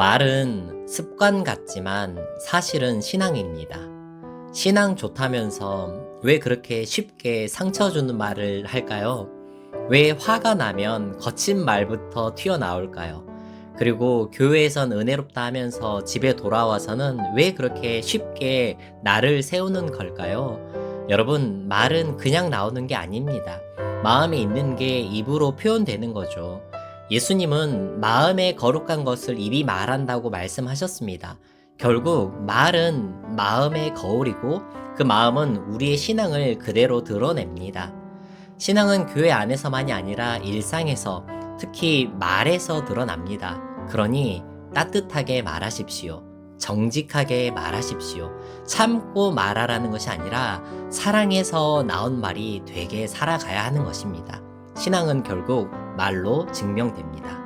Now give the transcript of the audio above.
말은 습관 같지만 사실은 신앙입니다. 신앙 좋다면서 왜 그렇게 쉽게 상처 주는 말을 할까요? 왜 화가 나면 거친 말부터 튀어나올까요? 그리고 교회에선 은혜롭다 하면서 집에 돌아와서는 왜 그렇게 쉽게 나를 세우는 걸까요? 여러분, 말은 그냥 나오는 게 아닙니다. 마음에 있는 게 입으로 표현되는 거죠. 예수님은 마음에 거룩한 것을 입이 말한다고 말씀하셨습니다. 결국 말은 마음의 거울이고 그 마음은 우리의 신앙을 그대로 드러냅니다. 신앙은 교회 안에서만이 아니라 일상에서, 특히 말에서 드러납니다. 그러니 따뜻하게 말하십시오. 정직하게 말하십시오. 참고 말하라는 것이 아니라 사랑해서 나온 말이 되게 살아가야 하는 것입니다. 신앙은 결국 말로 증명됩니다.